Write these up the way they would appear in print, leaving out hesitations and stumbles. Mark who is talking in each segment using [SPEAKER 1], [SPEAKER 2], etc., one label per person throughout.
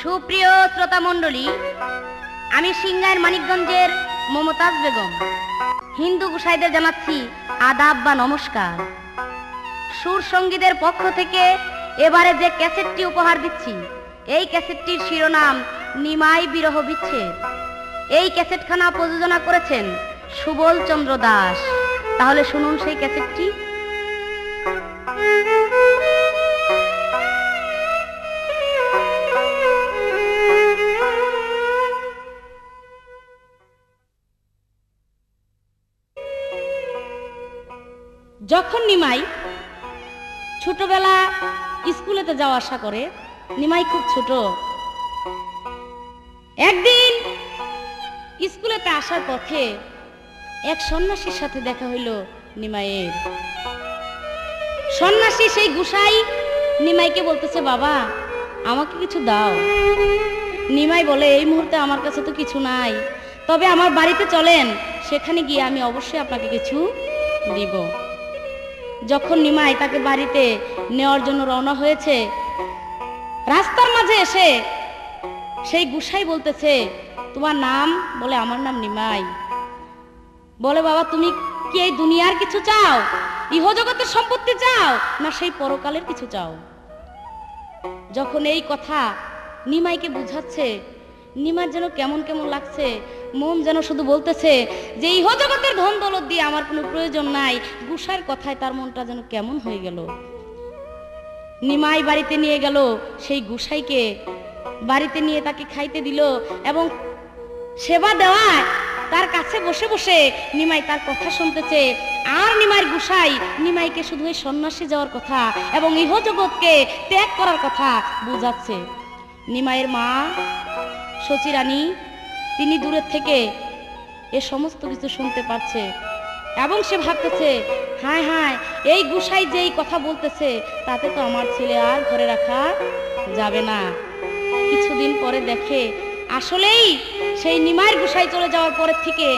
[SPEAKER 1] সুপ্রিয় শ্রোতা মণ্ডলী, আমি সিংহাইর মানিকগঞ্জের মমতাজ বেগম হিন্দু গোসাইদের জানাচ্ছি আদাব বা নমস্কার। সুর সঙ্গীদের পক্ষ থেকে এবারে যে ক্যাসেটটি উপহার দিচ্ছি, এই ক্যাসেটটির শিরোনাম নিমাই বিরহ বিচ্ছেদ। এই ক্যাসেটখানা প্রযোজনা করেছেন সুবল চন্দ্র দাস। তাহলে শুনুন সেই ক্যাসেটটি। যখন নিমাই ছোটবেলা স্কুলেতে যাওয়া আসা করে, নিমাই খুব ছোট, একদিন স্কুলেতে আসার পথে এক সন্ন্যাসীর সাথে দেখা হইল নিমাইয়ের। সন্ন্যাসী সেই গোসাই নিমাইকে বলতেছে, বাবা আমাকে কিছু দাও। নিমাই বলে, এই মুহূর্তে আমার কাছে তো কিছু নাই, তবে আমার বাড়িতে চলেন, সেখানে গিয়ে আমি অবশ্যই আপনাকে কিছু দিব। যখন নিমাই তাকে বাড়িতে নেওয়ার জন্য রওনা হয়েছে, রাস্তার মাঝে এসে সেই গোসাই বলতেছে, তোমার নাম? বলে, আমার নাম নিমাই। বলে, বাবা তুমি কি এই দুনিয়ার কিছু চাও, ইহজগতের সম্পত্তি চাও, না সেই পরকালের কিছু চাও? যখন এই কথা নিমাইকে বুঝাচ্ছে, নিমার যেন কেমন কেমন লাগছে, মন যেন শুধু বলতেছে যে ইহজগতের ধন দৌলত দিয়ে আমার কোনো প্রয়োজন নাই। গোসাইয়ের কথায় তার মনটা যেন কেমন হয়ে গেল। নিমাই বাড়িতে নিয়ে গেল সেই গোসাইকে, বাড়িতে নিয়ে তাকে খাইতে দিল এবং সেবা দেওয়ায় তার কাছে বসে বসে নিমাই তার কথা শুনতেছে। আর নিমাইয়ের গোসাই নিমাইকে শুধু এই সন্ন্যাসী যাওয়ার কথা এবং ইহজগৎকে ত্যাগ করার কথা বুঝাচ্ছে। নিমাইয়ের মা সচি রানী, তিনি দূরের থেকে এ সমস্ত কিছু শুনতে পাচ্ছে এবং সে ভাবতেছে, হায় হায়, এই গোসাই যেই কথা বলতেছে তাতে তো আমার ছেলে আর ঘরে রাখা যাবে না। কিছুদিন পরে দেখে আসলেই সেই নিমাইয়ের গোসাই চলে যাওয়ার পরের থেকে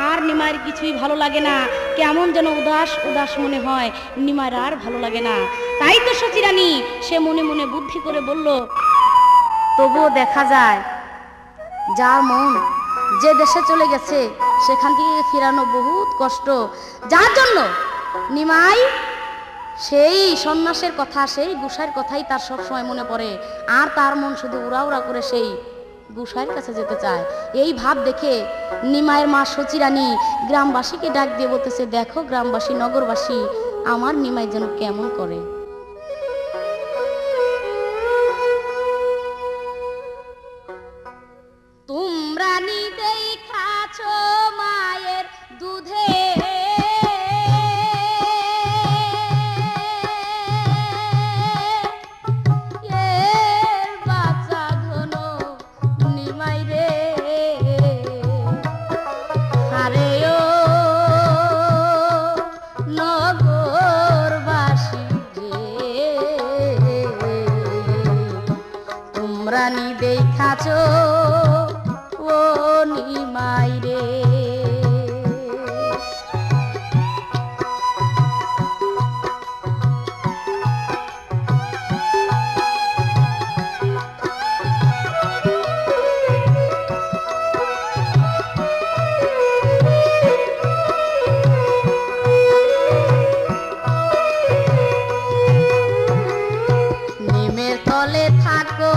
[SPEAKER 1] আর নিমাইয়ের কিছুই ভালো লাগে না, কেমন যেন উদাস উদাস মনে হয়, নিমাইয়ের আর ভালো লাগে না। তাই তো সচি রানী সে মনে মনে বুদ্ধি করে বলল, তবুও দেখা যায় যার মন যে দেশে চলে গেছে সেখান থেকে ফিরানো বহুত কষ্ট, যার জন্য নিমাই সেই সন্ন্যাসের কথা, সেই গোসাইয়ের কথাই তার সব সময় মনে পড়ে, আর তার মন শুধু উড়া উড়া করে সেই গোসাইয়ের কাছে যেতে চায়। এই ভাব দেখে নিমাইয়ের মা সচি রানী গ্রামবাসীকে ডাক দিয়ে বলতেছে, দেখো গ্রামবাসী, নগরবাসী, আমার নিমাই যেন কেমন করে। তোমরা নিজেই খাছো মায়ের দুধে, রানী দেখাছো ও নিমাই রে। নিমের তলে থাকো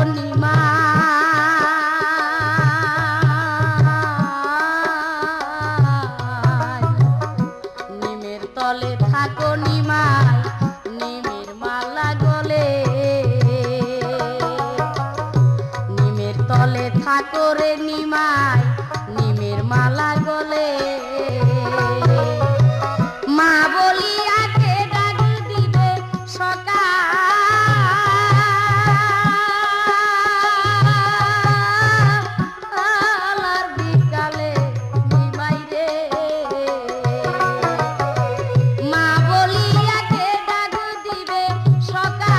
[SPEAKER 1] নিমের তলে থাকো নিমাই, নিমের মালা গলে, নিমের তলে থাকো রে নিমাই, নিমের মালা গলে। মা বলিয়াকে ডাক দিবে সকাল আর বিকালে নিমাই রে। মা বলিয়াকে ডাক দিবে সকাল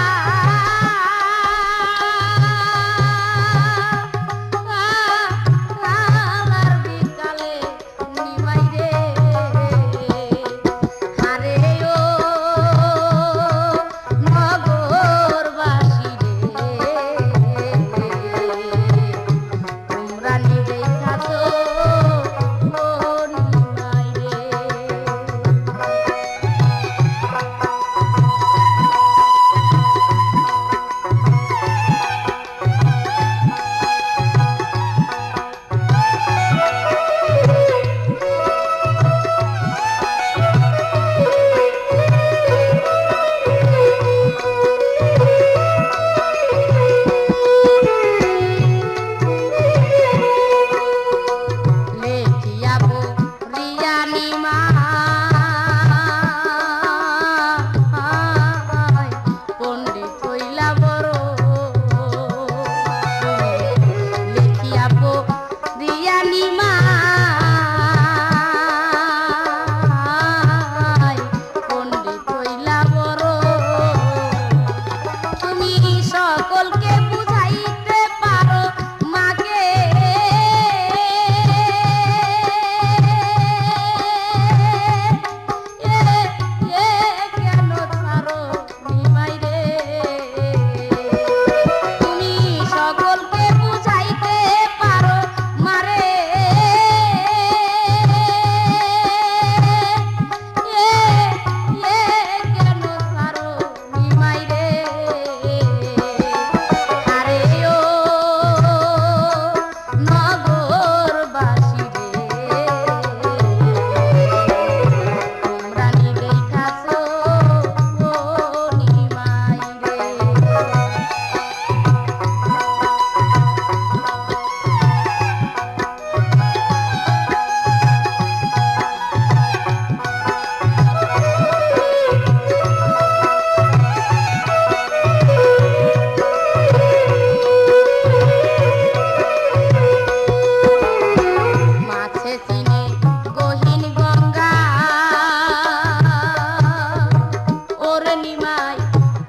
[SPEAKER 1] নিমাই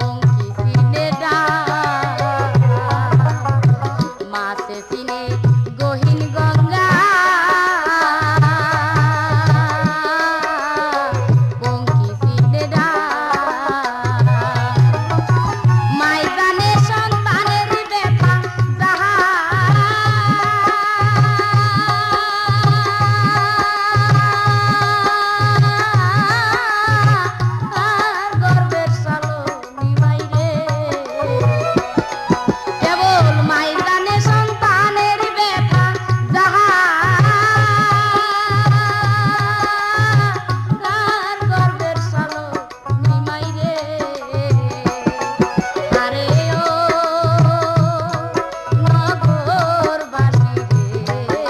[SPEAKER 1] পঙ্কি সিনে ডাক মাছে সিনে গহীন গঙ্গা পঙ্কি সিনে ডাক মাই জানে সন্তানের ব্যথা যাহা গর্বের সালো নিমাই রে কেবল মাই জানে সন্তানের ব্যথা যাহা গর্বের সালো নিমাই রে আরে ও নগরবাসী রে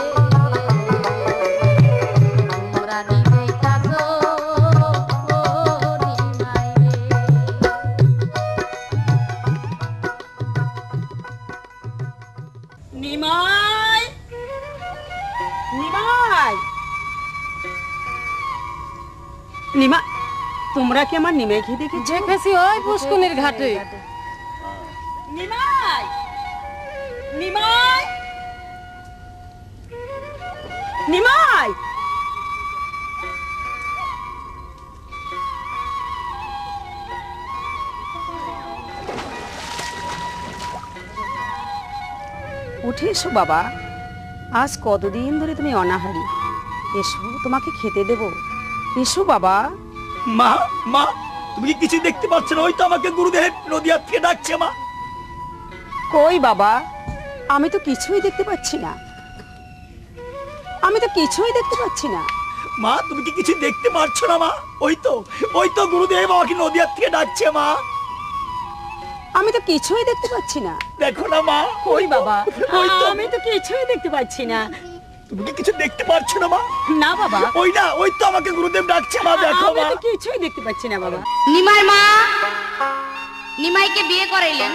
[SPEAKER 1] তোমরা নিমাই কাজো নিমাই রে
[SPEAKER 2] নিমাই নিমাই নিমাই তোমরা কি আমার নিমাই খেয়ে দেখেছো?
[SPEAKER 3] দেখেছি ওই পুষ্কুনির ঘাটে।
[SPEAKER 2] নিমাই নিমাই নিমাই উঠে এসো বাবা, আজ কতদিন ধরে তুমি অনাহারি। এসো, তোমাকে খেতে দেব। এসো বাবা।
[SPEAKER 4] মা মা তুমি কি কিছু দেখতে পাচ্ছ না? ওই তো আমাকে গুরুদেব নদিয়া থেকে ডাকছে মা।
[SPEAKER 2] কই বাবা, আমি তো কিছুই দেখতে পাচ্ছি না। আমি তো কিছুই দেখতে পাচ্ছি না।
[SPEAKER 4] মা তুমি কি কিছু দেখতে পাচ্ছ না মা? ওই তো গুরুদেব আমাকে নদিয়া থেকে ডাকছে মা।
[SPEAKER 2] আমি তো কিছুই দেখতে পাচ্ছি না।
[SPEAKER 4] দেখো না মা।
[SPEAKER 2] কই বাবা,
[SPEAKER 4] ওই তো।
[SPEAKER 2] আমি তো কিছুই দেখতে পাচ্ছি না।
[SPEAKER 4] তুমি কি কিছু দেখতে পাচ্ছ না মা?
[SPEAKER 2] না বাবা,
[SPEAKER 4] ওই তো আমাকে গুরুদেব ডাকছে মা। দেখো
[SPEAKER 2] আমি
[SPEAKER 4] মা।
[SPEAKER 2] তো কিছুই দেখতে পাচ্ছি না বাবা।
[SPEAKER 1] নিমাই মা নিমাইকে বিয়ে করাইলেন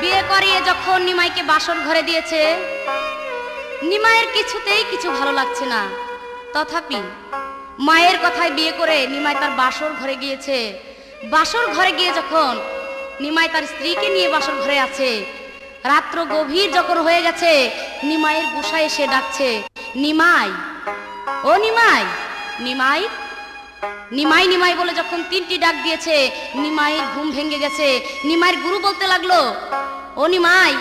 [SPEAKER 1] বিয়ে করিয়ে যখন নিমাইকে বাসর ঘরে দিয়েছে, নিমাইয়ের কিছুতেই কিছু ভালো লাগছে না। তথাপি মায়ের কথায় বিয়ে করে নিমাই তার বাসর ঘরে গিয়েছে। বাসর ঘরে গিয়ে যখন নিমাই তার স্ত্রীকে নিয়ে বাসর ঘরে আছে, রাত্র গভীর যখন হয়ে গেছে, নিমাইয়ের গুসায় এসে ডাকছে, নিমাই, ও নিমাই, নিমাই, নিমাই নিমাই বলে যখন তিনটি ডাক দিয়েছে, নিমাইয়ের ঘুম ভেঙে গেছে। নিমাইয়ের গুরু বলতে লাগলো, ও নিমাই,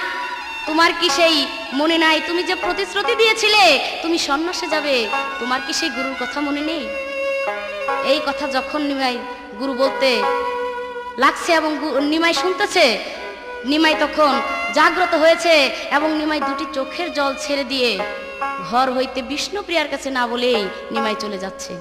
[SPEAKER 1] তোমার কি সেই মনে নাই তুমি যে প্রতিশ্রুতি দিয়েছিলে তুমি সন্ন্যাসে যাবে? তোমার কি সেই গুরুর কথা মনে নেই? এই কথা যখন নিমাই গুরু বলতে লাগছে এবং নিমাই শুনতেছে, নিমাই তখন জাগ্রত হয়েছে এবং নিমাই দুটি চোখের জল ছেড়ে দিয়ে ঘর হইতে বিষ্ণুপ্রিয়ার কাছে না বলেই নিমাই চলে যাচ্ছে।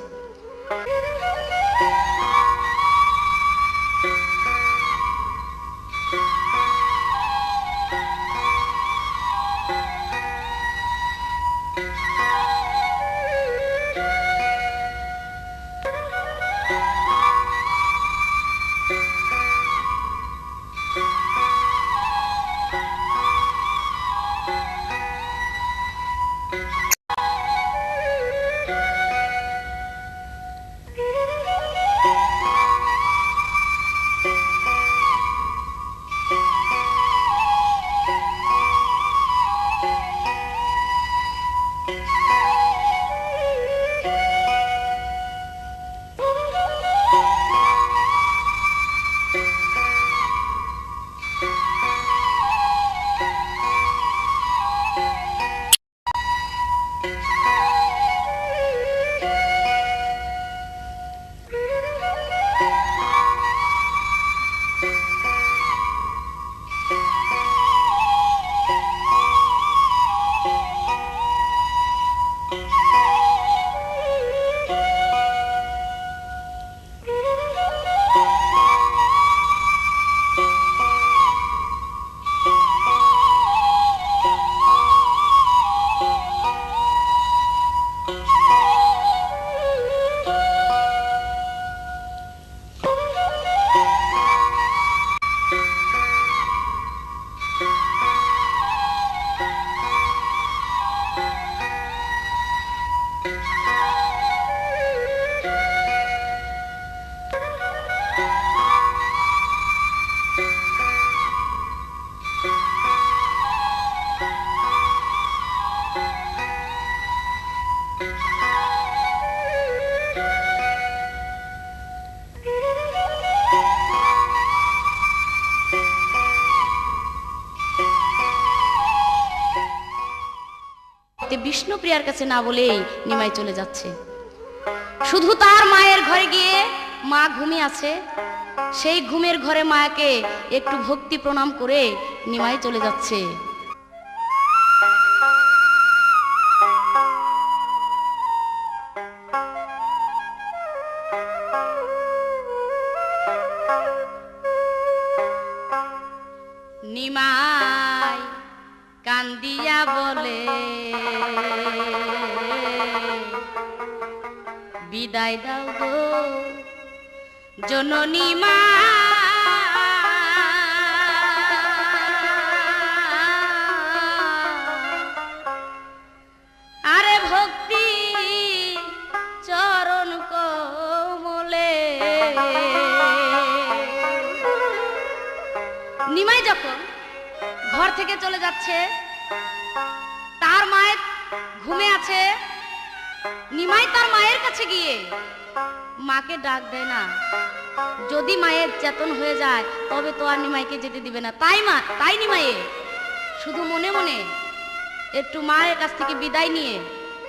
[SPEAKER 1] বিষ্ণুপ্রিয়ার কাছে না বলেই নিমাই চলে যাচ্ছে। শুধু তার মায়ের ঘরে গিয়ে মা ঘুমিয়ে আছে, সেই ঘুমের ঘরে মাকে একটু ভক্তি প্রণাম করে নিমাই চলে যাচ্ছে। নিমাই কান্দিয়া বলে, বিদায় দাও গো জননী মা, আরে ভক্তি চরণ কমলে। নিমাই যখন ঘর থেকে চলে যাচ্ছে, তার মায়ের ঘুমে আছে, নিমাই তার মায়ের কাছে গিয়ে মাকে ডাক দেয় না। যদি মায়ের চেতন হয়ে যায় তবে তো আর নিমাইকে যেতে দিবে না। তাই নিমাইয়ে শুধু মনে মনে একটু মায়ের কাছ থেকে বিদায় নিয়ে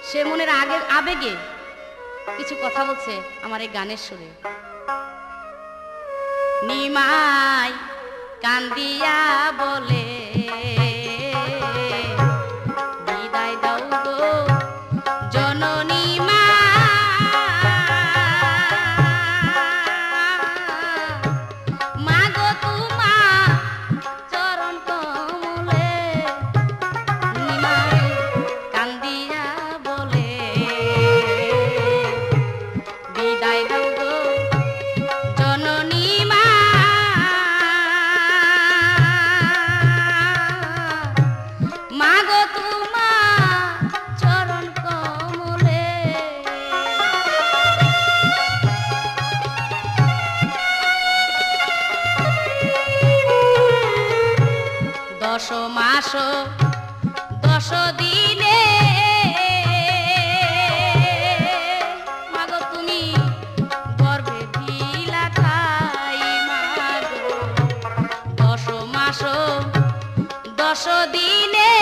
[SPEAKER 1] সে মনের আবেগে কিছু কথা বলছে আমার এই গানের সুরে। নিমাই কান্দিয়া বলে, বিদায় দাও গো জননী মা, মা গো তোমার চরণ কমলে। নিমাই কান্দিয়া বলে, বিদায় দাও গো জননী মা, মা গো তোমার চরণ কমলে। দশ মাস 10 দিনে মা গো তুমি গর্ভে দিলা খাই, মা গো 10 মাস 10 দিনে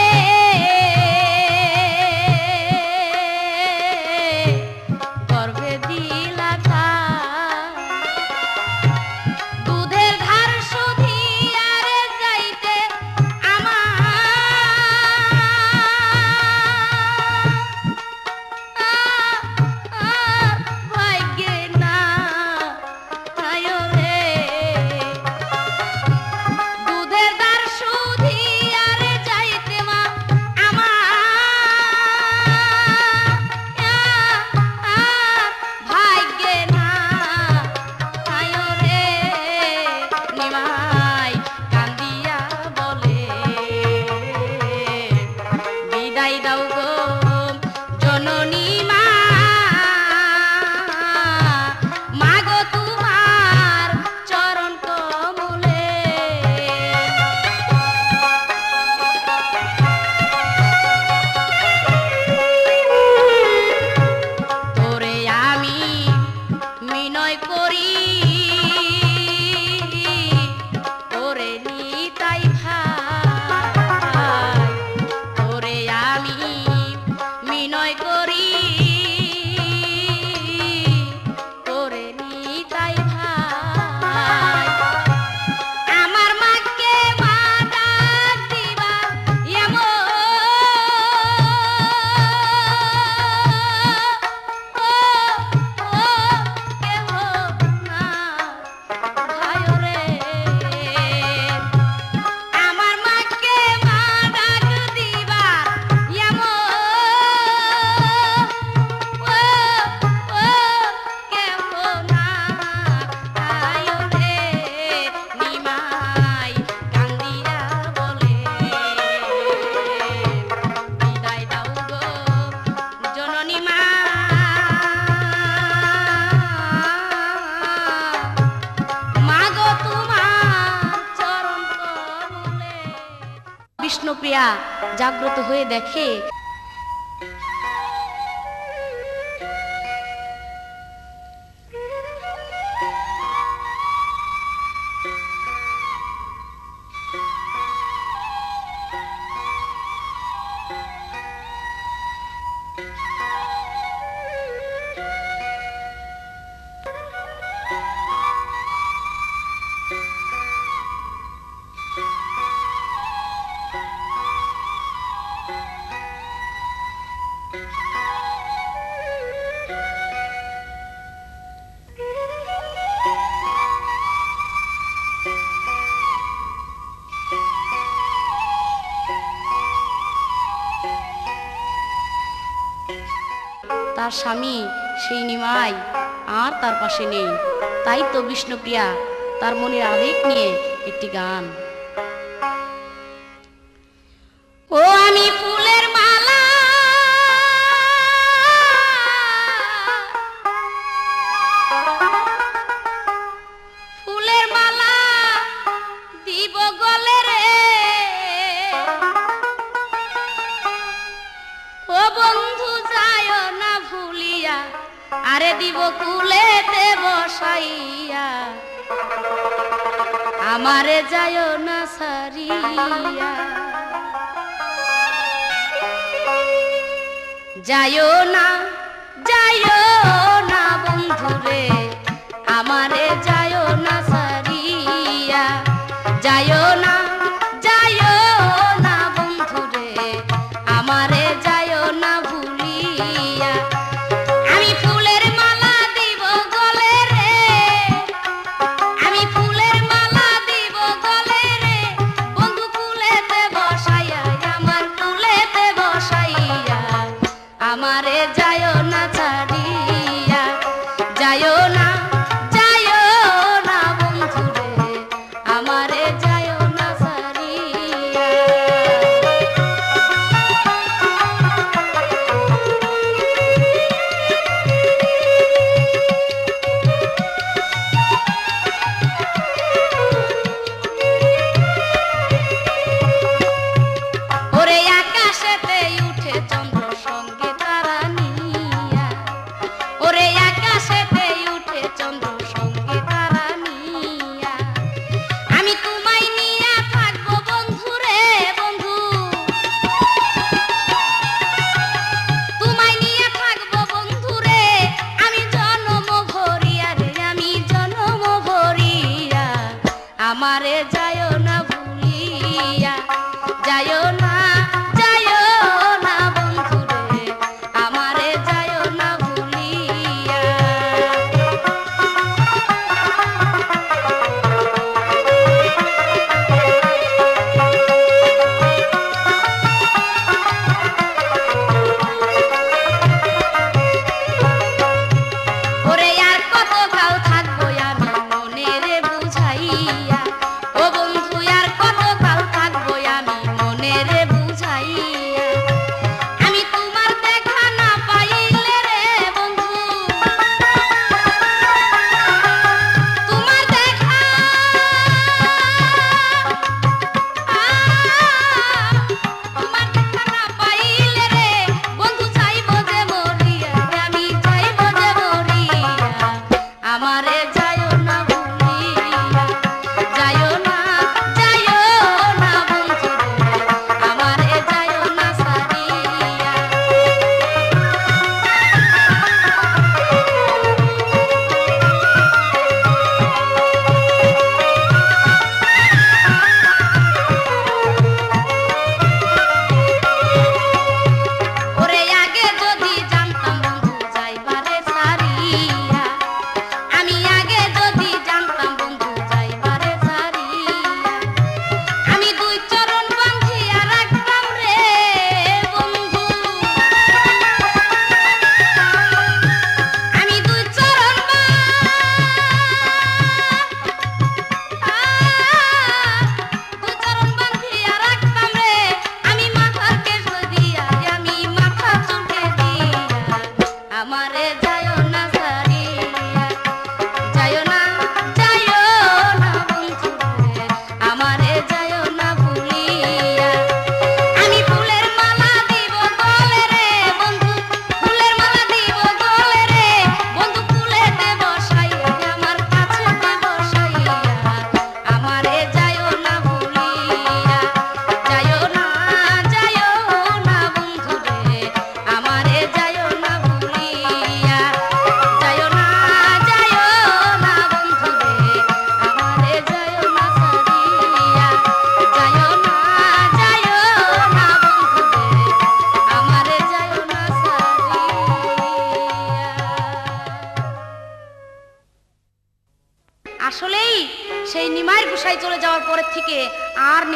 [SPEAKER 1] গর্ভে দিলা খাই। দুধের ধার শুধিয়া রে যাইতে আমার ভাগ্যে না আয় রে। দুধের ধার শুধিয়া রে যাইতে মা আমার ভাগ্যে না আয় রে। নিমাই কান্দিয়া বলে, বিদায় দাও গো জননী মা, মা গো তোমার চরণ কমলে। তোরে আমি মিনয় করি, তোরে নিতাই ভাই, তোরে আমি মিনয় করি, তোরে নিতাই ভাই। আমার মাকে মা ডাক দিবা এমন, কেহ না ভাই রে। আমার মাকে মা ডাক দিবা এমন, কেহ না ভাই রে। নিমাই কান্দিয়া বলে, বিদায় দাও গো জননী মা, মা গো তোমার চরণ কমলে। বিষ্ণুপ্রিয়া জাগ্রত হয়ে দেখে তার স্বামী সেই নিমাই আর তার পাশে নেই। তাই তো বিষ্ণুপ্রিয়া তার মনের আবেগ নিয়ে একটি গান। ও আমি ফুলের মালা ফুলের মালা দিব গলে রে, ও বন্ধু যায় না ভুলিয়া, আরে দিব কুলেতে বসাইয়া, আমারে যায় না সারিয়া। যায়ও না বন্ধুরে, আমারে যায় না সারিয়া, যায়ও না বন্ধুরে, আমারে যায় না ভুলিয়া। আমি ফুলের মালা দিব গলে রে, আমি ফুলের মালা দিব গলে রে, বন্ধু কুলেতে বসাইয়া, আমার কুলেতে বসাইয়া, আমারে যায় না ছাড়িয়া, যায় না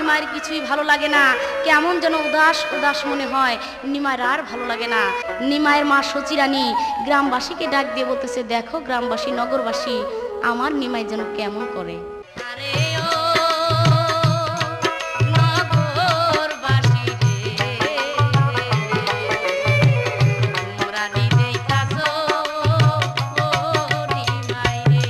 [SPEAKER 1] নিমাইয়ের কিছুই ভালো লাগে না, কেমন যেন উদাস উদাস মনে হয়। নিমাইয়ের আর ভালো লাগে না। নিমাইয়ের মা সচিরানী গ্রামবাসীকে ডাক দিয়ে বলতেছে, দেখো গ্রামবাসী, নগরবাসী, আমার নিমাই যেন কেমন করে। আরে ও নগরবাসী রে, তোমরা নিদেইতাছো ও নিমাই রে।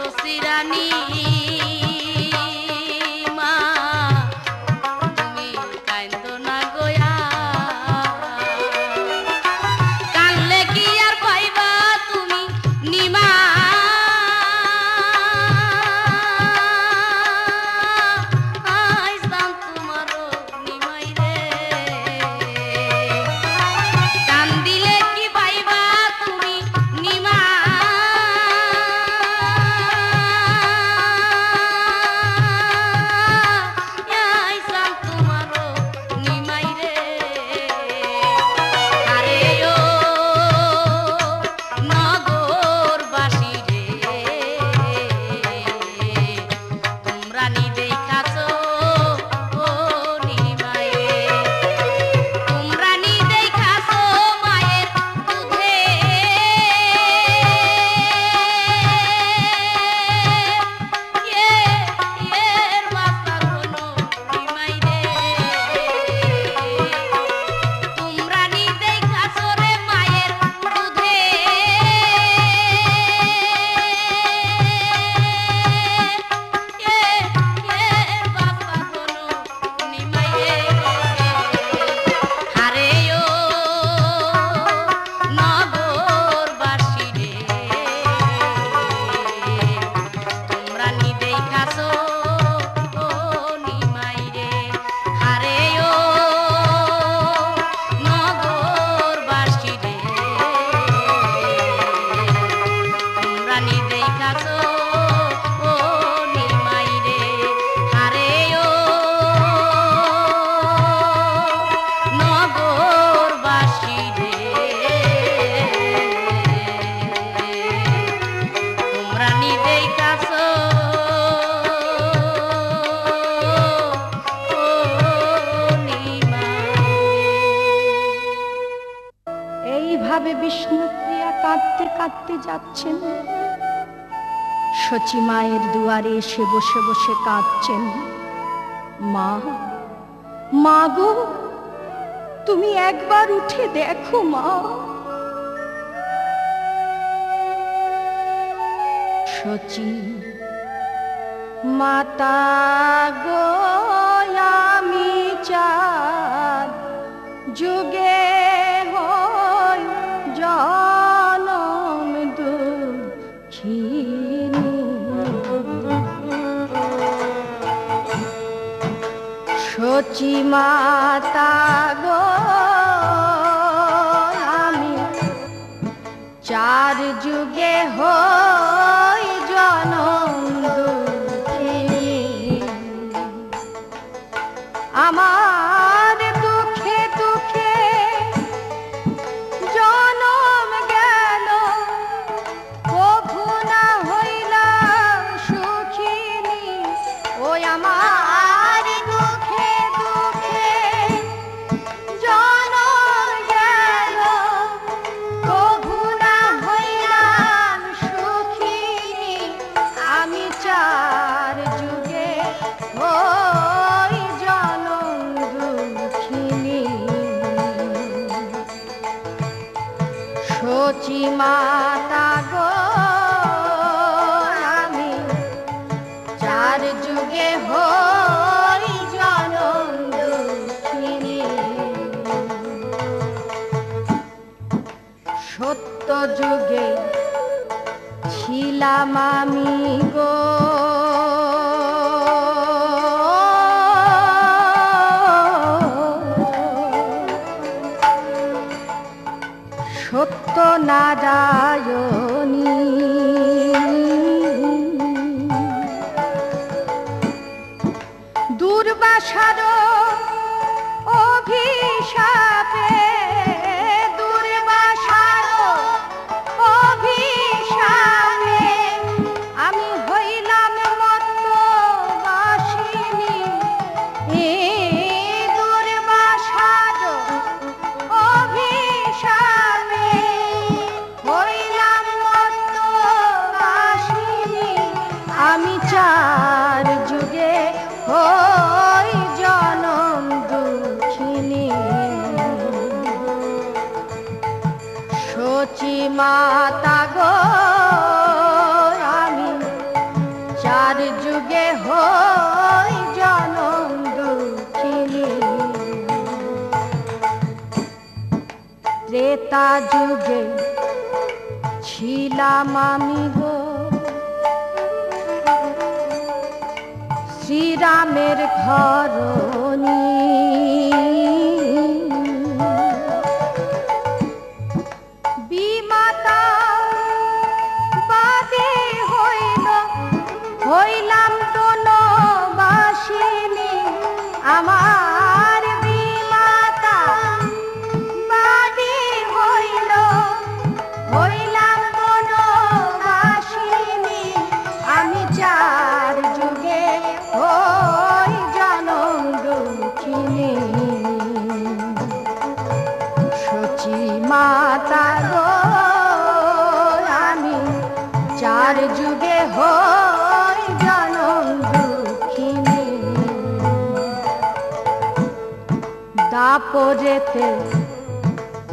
[SPEAKER 1] সসিরানী মা তুমি কাইন্দো না গোয়া কানলে কি আর পাইবা তুমি নিমা আইসাম তোমারও নিমাই রে কান দিলে কি পাইবা তুমি নিমা আইসাম তোমারও নিমাই রে আরে ও নগরবাসী রে তোমরা নি দেখাছো ও নিমাই রে তোমরা নি দেখাছো মায়ের দুধে এর মাথা কোনো নিমাই রে তোমরা নি দেখাছো রে মায়ের দুধে এর বাবা কোনো নিমাই রে হারে ও নগরবাসী রে তোমরা নি দেখাছো ও নিমাই রে হারে ও নগরবাসী রে তোমরা নি দেখাছো ও নিমাই রে হারে ও নগরবাসী রে তোমরা নি দেখাছো ও নিমাই
[SPEAKER 5] এইভাবে বিষ্ণুপ্রিয়া কাঁদতে কাঁদতে যাচ্ছেন। শচী মায়ের দুয়ারে এসে বসে বসে কাঁদছেন। মা, মা গো, তুমি একবার উঠে দেখো মা। শচী মাতা গো, আমি চাঁদ যুগে হই জনম দুঃখিনী। শচী মাতা গো, আমি চার যুগে হই জনম দুঃখিনী। আমার দুঃখে দুঃখে জনম গেল, কভু না হইলাম সুখিনী। ওই আমার দুঃখে দুঃখে জনম গেল, কভু না হইলাম সুখিনী। আমি চার যুগে হই জনম দুঃখিনী। শচী মাতা গো, আমি চার যুগে হই জনম দুঃখিনী। সত্য যুগে ছিলাম আমি গো, সত্য নারায়ণী। দুর্বাসার অভিশাপে, দুর্বাসার অভিশাপে আমি হইলাম মত্তবাসিনী। দুর্বাসার অভিশাপে হইলাম মত্তবাসিনী। আমি চার যুগে হই জনম দুঃখিনী। শচী মাতা গো, আমি চার যুগে হই জনম দুঃখিনী, ত্রেতা যুগে ছিলাম আমি গো শ্রীরামের ঘরণী, বিমাতা বাদে হইলাম বনবাসিনী, আমার বিমাতা বাদে হইলাম বনবাসিনী, আমি চার যুগে হই জনম দুঃখিনী, সচি মাতা গো আমি চার যুগে হই জনম দুঃখিনী, দাপরেতে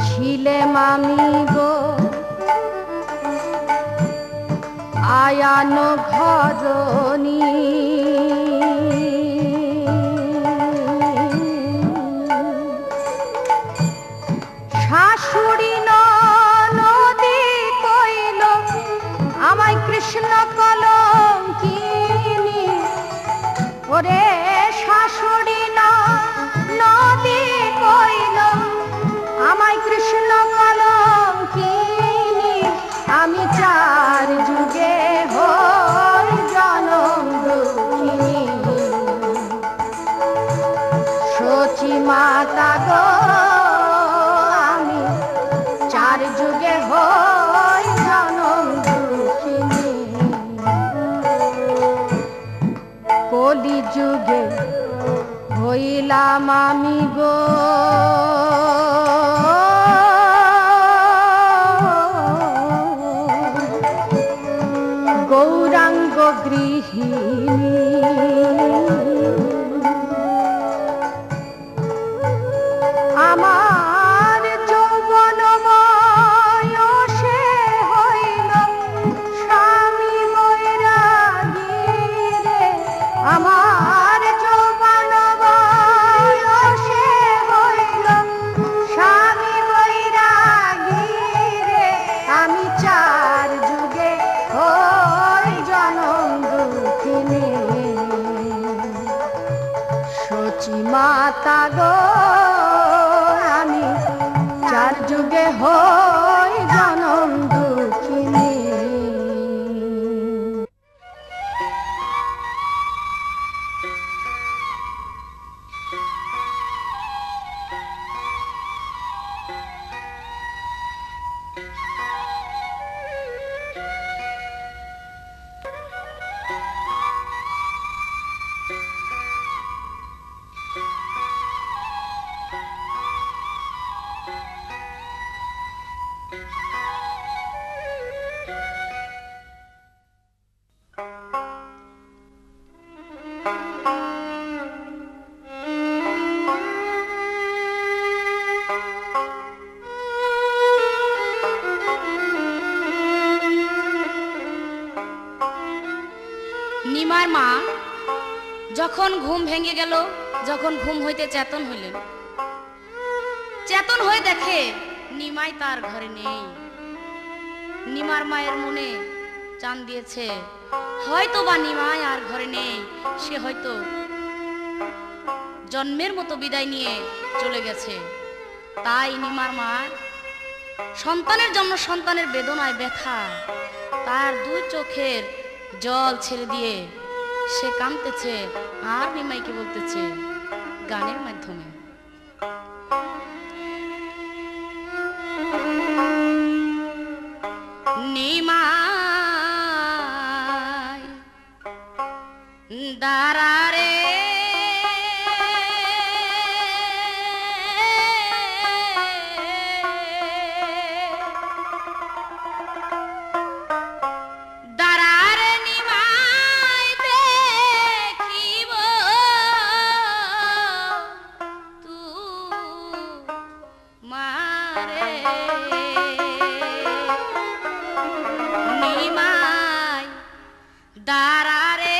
[SPEAKER 5] ছিলেম আমি গো আয়ান ঘরণী, শাশুড়ি ননদে কইল আমায় কৃষ্ণ কলঙ্কিনী, ওরে শাশুড়ি ননদে কইল আমায় কৃষ্ণ কলঙ্কিনী, আমি চার যুগে হই জনম দুঃখিনী, সচি মাতা গো আমি চার যুগে হই জনম দুঃখিনী, কলি যুগে হইলাম আমি গো গৌরাঙ্গ গৃহিণী, আমার যৌবন বয়সে হইল স্বামী বৈরাগী রে, আমার যৌবন বয়সে হইল স্বামী বৈরাগী রে, আমি চার যুগে হই জনম দুঃখিনী, সচি মাতা গো আমি চার যুগে হই জনম দুঃখিনী।
[SPEAKER 1] নিমার মা যখন ঘুম ভেঙে গেল, যখন ঘুম হইতে চেতন হইলেন, চেতন হয়ে দেখে নিমাই তার ঘরে নেই। নিমার মায়ের মনে চান দিয়েছে, হয়তো বা নিমাই আর ঘরে নেই, সে হয়তো জন্মের মতো বিদায় নিয়ে চলে গেছে। তাই নিমার মা সন্তানের জন্য সন্তানের বেদনায় ব্যথা, তার দুই চোখের জল ছেড়ে দিয়ে সে কাঁদতেছে আর নিমাইকে বলতেছে গানের মাধ্যমে, নিমাই দাঁড়ারে নিমাই দাঁড়ারে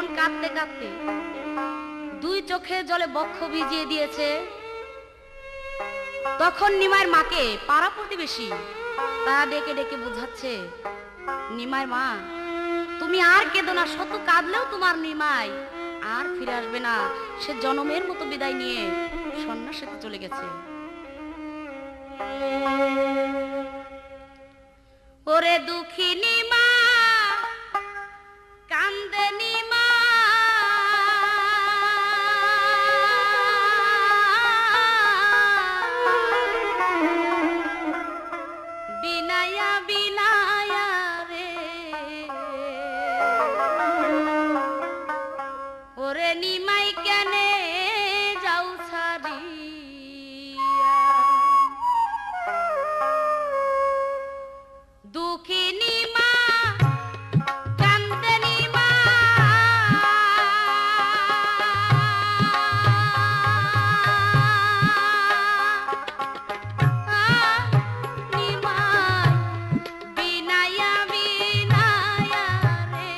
[SPEAKER 1] যখন কাঁদতে কাঁদতে দুই চোখে জলে বক্ষ ভিজিয়ে দিয়েছে, তখন নিমাইয়ের মাকে পাড়া প্রতিবেশী তারা ডেকে ডেকে বোঝাচ্ছে, নিমাইয়ের মা তুমি আর কেঁদো না, শত কাঁদলেও তোমার নিমাই আর ফিরে আসবে না, সে জনমের মতো বিদায় নিয়ে সন্ন্যাসীতে চলে গেছে। ওরে দুঃখিনী মা কান্দে নিমা, বিনায়া বিনায়া রে, ওরে নিমাই কেনে যাও ছাড়িয়া, দুঃখিনী মা কান্দে নিমা, নিমাই বিনায়া বিনায়া রে,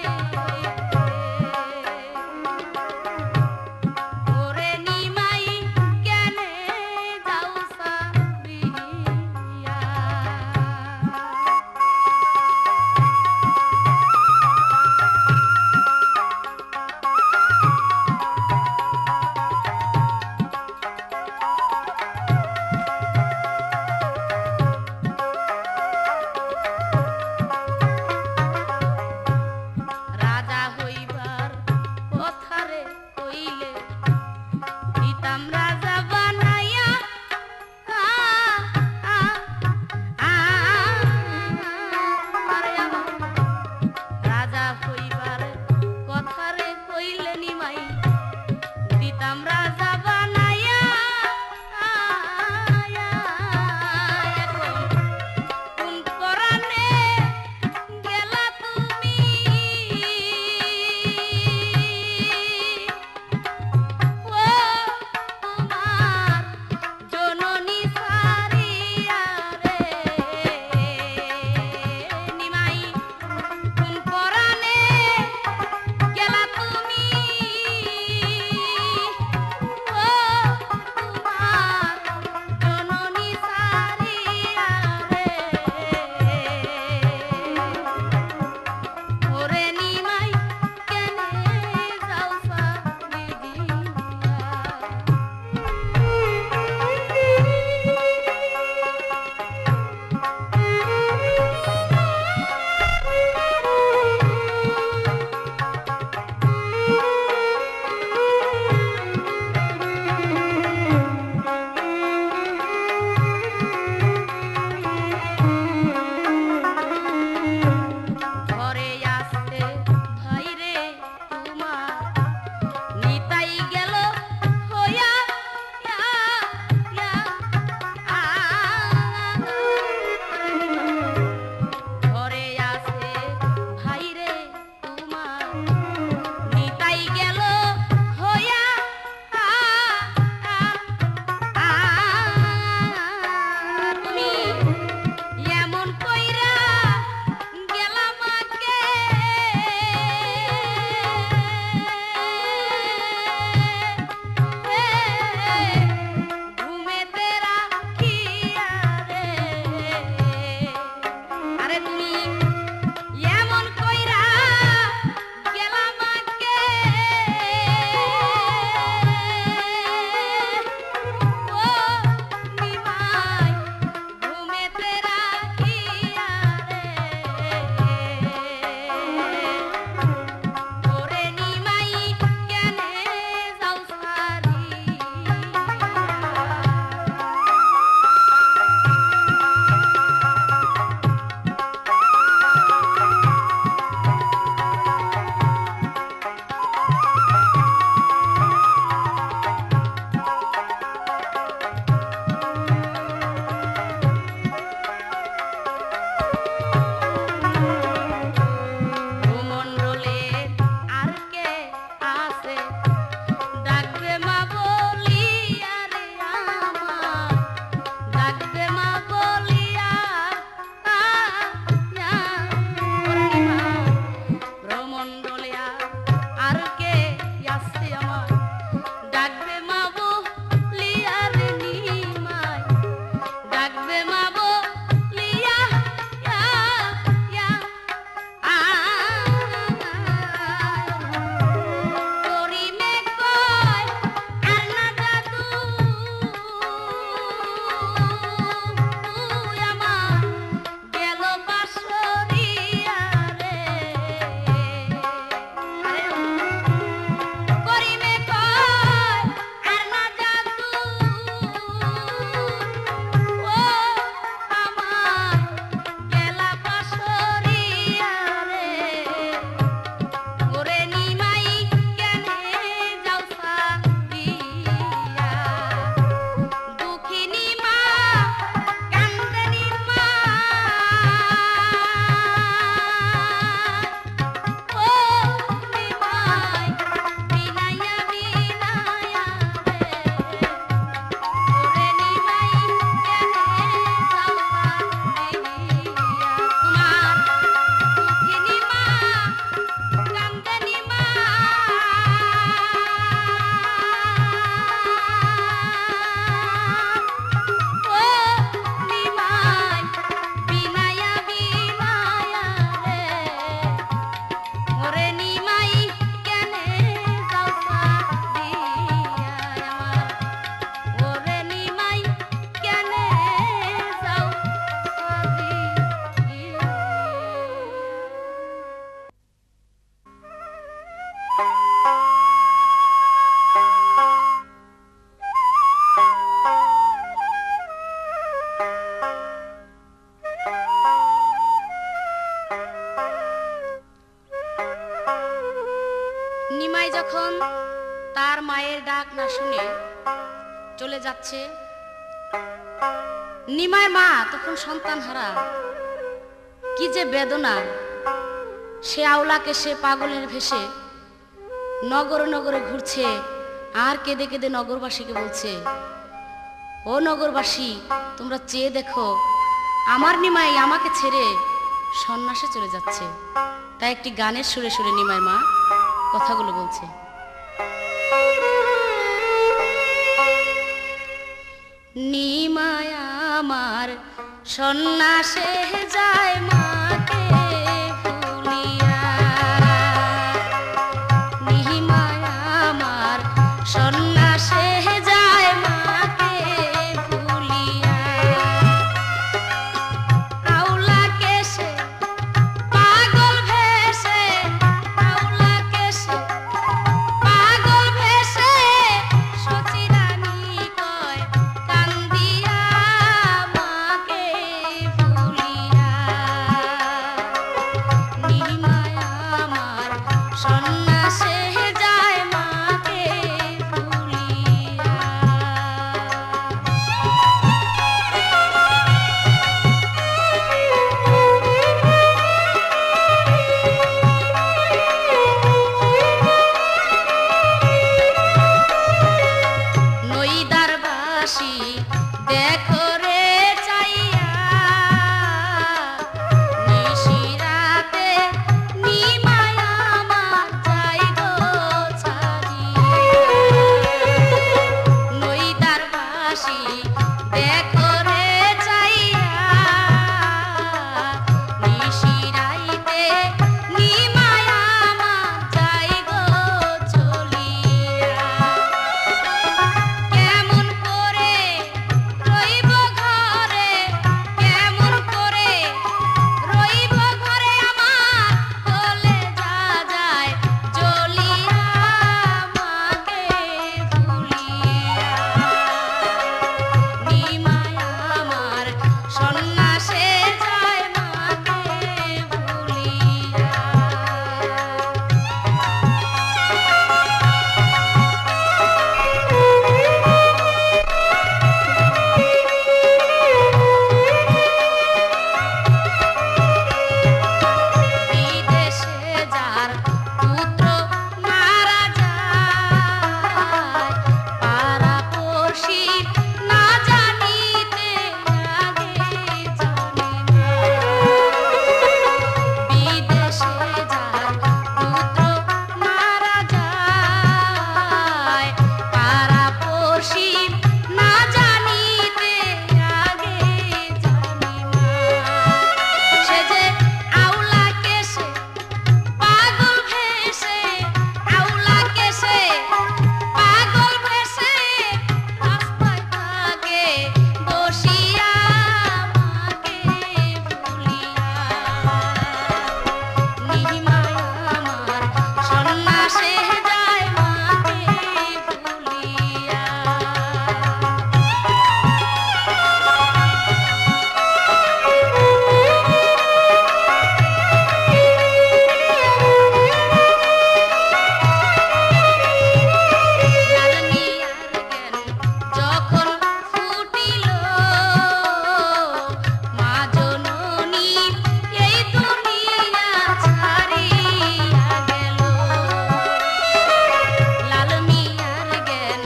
[SPEAKER 1] নিমাই যখন তার মায়ের ডাক না শুনে চলে যাচ্ছে, নিমাইয়ের মা তখন সন্তান হারা, কি যে বেদনা। সে আওলাকে সে পাগলের ভেসে নগরে নগরে ঘুরছে আর কেঁদে কেঁদে নগরবাসীকে বলছে, ও নগরবাসী তোমরা চেয়ে দেখো, আমার নিমাই আমাকে ছেড়ে সন্ন্যাসে চলে যাচ্ছে। তাই একটি গানের সুরে সুরে নিমাইয়ের মা কথাগুলো বলছে। নিমাই আমার সন্ন্যাসে যায় মাকে ভুলিয়া, নিমাই আমার সন্ন্যাসে যায় মাকে ভুলিয়া। আওলাকে সে পাগল ভেসে, আওলাকে সে পাগল ভেসে সচিরানী কয় কান্দিয়া মাকে ভুলিয়া। নিমাই আমার সন্ন্যাসে যায় মাকে ভুলিয়া। নইদারবাসী দেখো রে চাইয়া, নিশিরাতে নিমাই আমার যাই গো ছাড়িয়া। নইদারবাসী দেখো রে চাইয়া, নিশিরাইতে নিমাই আমার যাই গো চলিয়া। কেমন করে রইব ঘরে, কেমন করে রইব ঘরে আমার বলে যা যায় চলিয়া মাকে ভুলিয়া। নিমাই আমার সন্ন্যাসে যায় মাকে ভুলিয়া। বিদেশে যার পুত্র মারা যায়, পাড়াপড়শি না জানিতে আগে জানে না। বিদেশে যার পুত্র মারা যায়, পাড়াপড়শি না জানিতে আগে জানে না। সে যে আওলাকে সে পাগল ভেসে, আওলাকে সে পাগল ভেসে রাস্তায় থাকে বসিয়া মাকে ভুলিয়া। নিমাই আমার সন্ন্যাসে যায় মাকে ভুলিয়া। লালনিয়ার জ্ঞান যখন ফুটিল, মা জননী এই দুনিয়া ছাড়িয়া গেল। লালনিয়ার জ্ঞান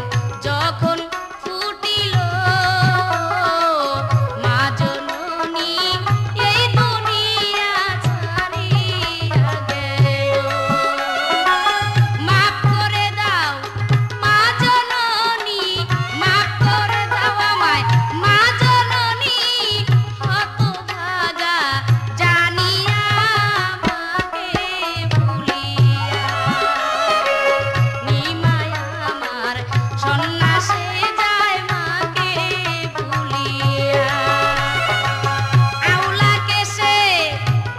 [SPEAKER 1] যখন ফুটিল, মা জননী এই দুনিয়া ছাড়িয়া গেল। মাফ করে দাও মা জননী, মাফ করে দাও আমায় মা জননী, হতভাগা জানিয়া মাকে ভুলিয়া। নিমাই আমার সন্ন্যাসে যায় মাকে ভুলিয়া। আওলাকে সে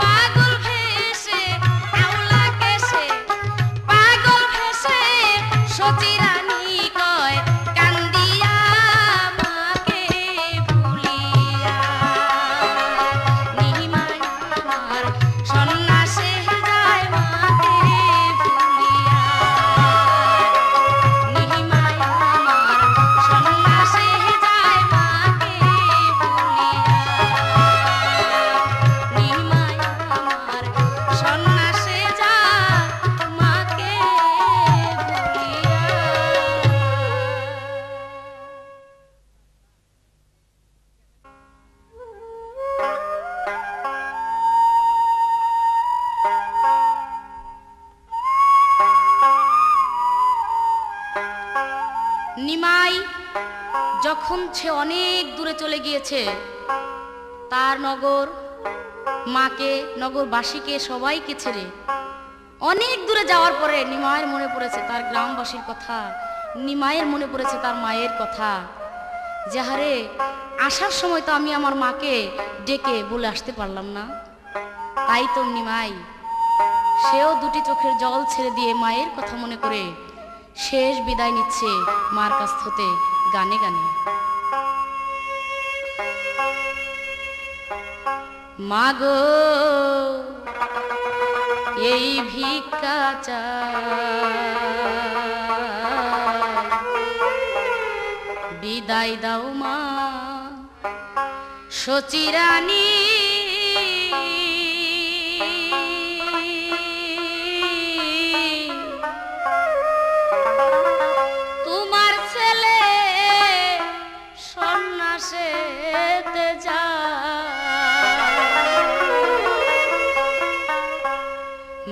[SPEAKER 1] পাগল ভেসে, আওলাকে সে পাগল ভেসে সচিরানী কয় কান্দিয়া মাকে ভুলিয়া। নিমাই আমার সন্ন্যাসে যায় মাকে ভুলিয়া। নিমাই যখন সে অনেক দূরে চলে গিয়েছে, তার নগর মাকে, নগরবাসীকে, সবাইকে ছেড়ে অনেক দূরে যাওয়ার পরে নিমাইয়ের মনে পড়েছে তার গ্রামবাসীর কথা, নিমাইয়ের মনে পড়েছে তার মায়ের কথা, যে হারে আসার সময় তো আমি আমার মাকে ডেকে বলে আসতে পারলাম না। তাই তো নিমাই সেও দুটি চোখের জল ছেড়ে দিয়ে মায়ের কথা মনে করে শেষ বিদায় নিচ্ছে মার কাছ হতে গানে গানে। মাগো এই ভিক্ষা চাই, বিদায় দাও মা সচিরানী, তোমার ছেলে সন্ন্যাসেতে যায়।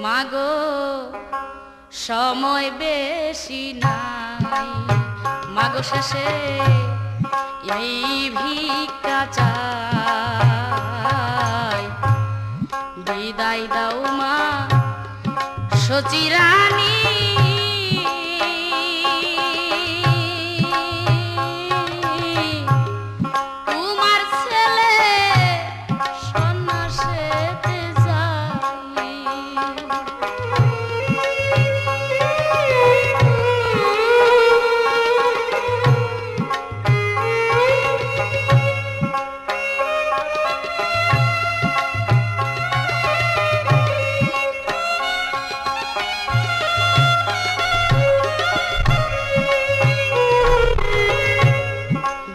[SPEAKER 1] মাগো সময় বেশি নাই, মাগো শেষে এই ভিক্ষা চাই, বিদায় দাও মা সচিরানী, তোমার ছেলে সন্ন্যাসেতে যায়।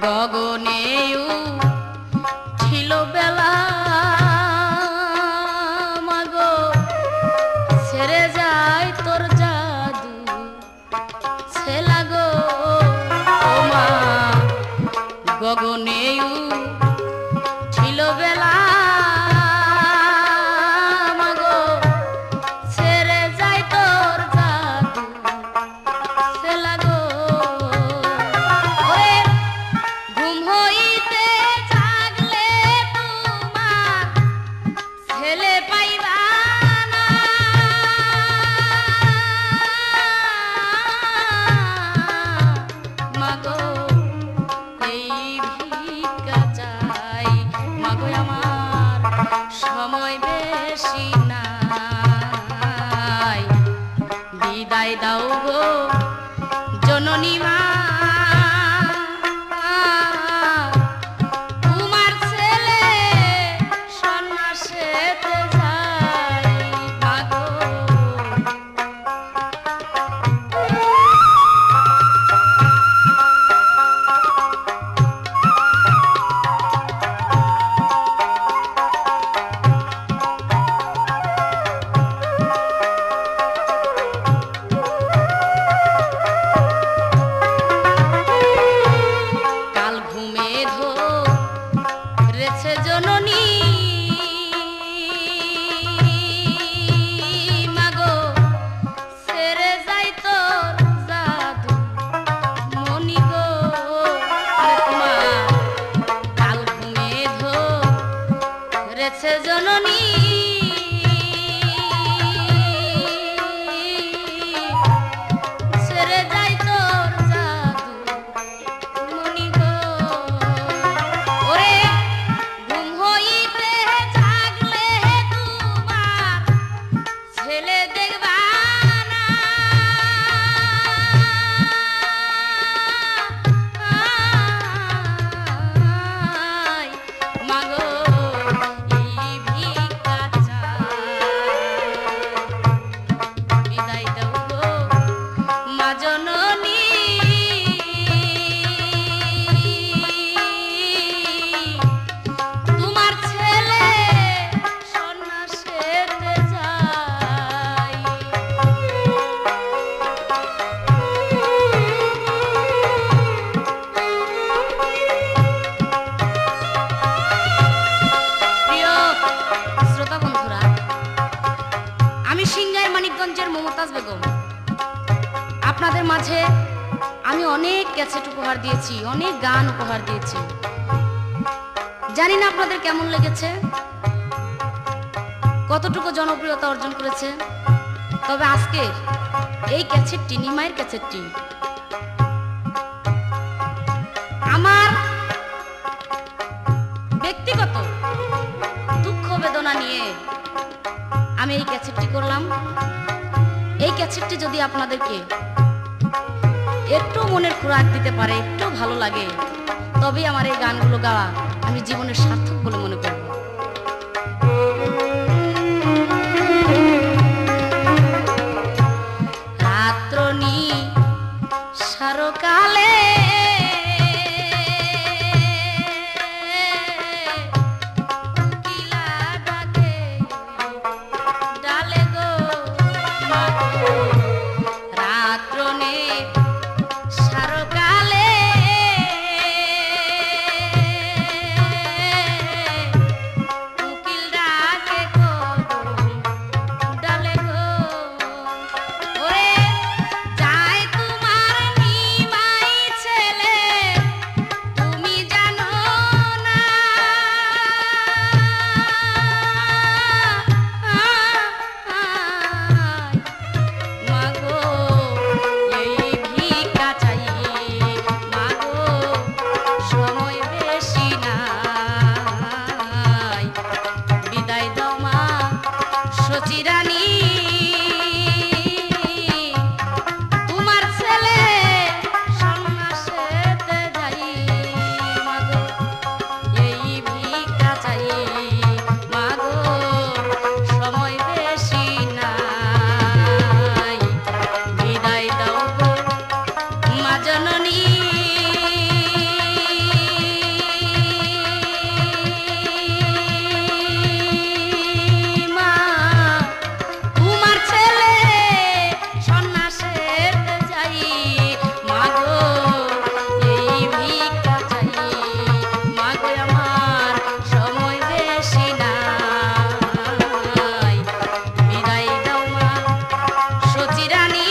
[SPEAKER 1] গগনেও ছিল বেলা, মাগো ছেড়ে যায় তোর জাদু ছেলা গো ও মা। গগনেও ছিল বেলা, মাগো ছেড়ে যায় তোর জাদু ছেলা গো। ওরে ঘুম হইতে জাগলে তোমার ছেলে পাইবা না, মাগো এই ভিক্ষা চাই, মাগো আমার সময় বেশি নাই, বিদায় দাও গো জননী মা, তোমার ছেলে সন্ন্যাসেতে যায়। মাগো কাল ঘুমে ধরেছে জননী, মাগো ছেড়ে যাই তোর জাদু মনি গো। আরে তোমার কাল ঘুমে ধরেছে জননী, ছেড়ে যাই তোর জাদু মনি গো। ওরে ঘুম হইতে জাগলে তোমার ছেলে দেখবা না, মাগো এই ভিক্ষা চাই, বিদায় দাও গো মা জননী, তোমার ছেলে সন্ন্যাসেতে যায়। প্রিয় শ্রোতা বন্ধুরা, আমি সিংগাই মানিকগঞ্জের মমতাজ বেগম আপনাদের মাঝে আমি অনেক ক্যাসেট উপহার দিয়েছি, অনেক গান উপহার দিয়েছি। জানি না আপনাদের কেমন লেগেছে, কতটুকু জনপ্রিয়তা অর্জন করেছে। তবে আজকে এই ক্যাসেটটি, নিমাইয়ের ক্যাসেটটি, আমার ব্যক্তিগত দুঃখ বেদনা নিয়ে আমি এই ক্যাসেটটি করলাম। এই ক্যাসেটটি যদি আপনাদেরকে একটু মনের খোরাক দিতে পারে, একটু ভালো লাগে, তবেই আমার এই গানগুলো গাওয়া আমি জীবনের সার্থক বলে মনে করব। রাত্রনি সারকালে কোকিলা ডাকে ডালে গো মা গো। রাত্রনে সারকালে কোকিল ডাকে গো ডালে গো। ওরে যায় তোমার নিমাই ছেলে, তুমি জানো না। মাগো এই ভিক্ষা চাই, মাগো সময় বেশি নাই। বিদায় দাও মা সচিরানী, তোমার ছেলে সন্ন্যাসেতে যাই। মাগো এই ভিক্ষা চাই, মাগো সময় বেশি নাই। বিদায় দাও গো মা জননী, মা তোমার ছেলে সন্ন্যাসেতে যাই। মাগো এই ভিক্ষা চাই, মাগো আমার সময় বেশি নাই। বিদায় দাও মা সচিরানী,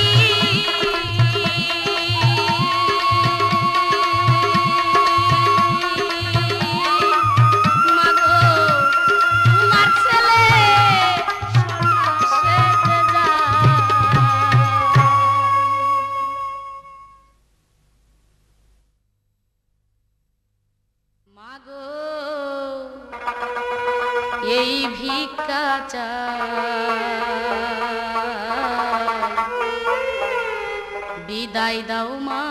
[SPEAKER 1] মাগো তোমার ছেলে সন্ন্যাসেতে যায়। মাগো এই ভিক্ষা চাই, বিদায় দাও মা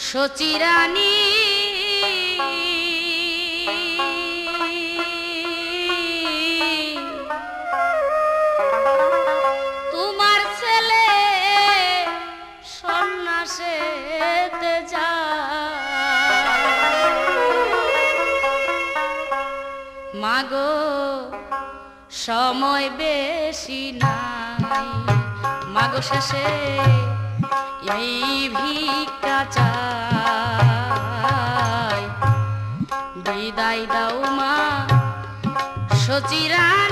[SPEAKER 1] সচিরানী। তোমার ছেলে সন্ন্যাসেতে যায়। মাগো সময় বেশি নাই, মাগো শেষে এই ভিক্ষা চাই। বিদায় দাও মা সচিরানী।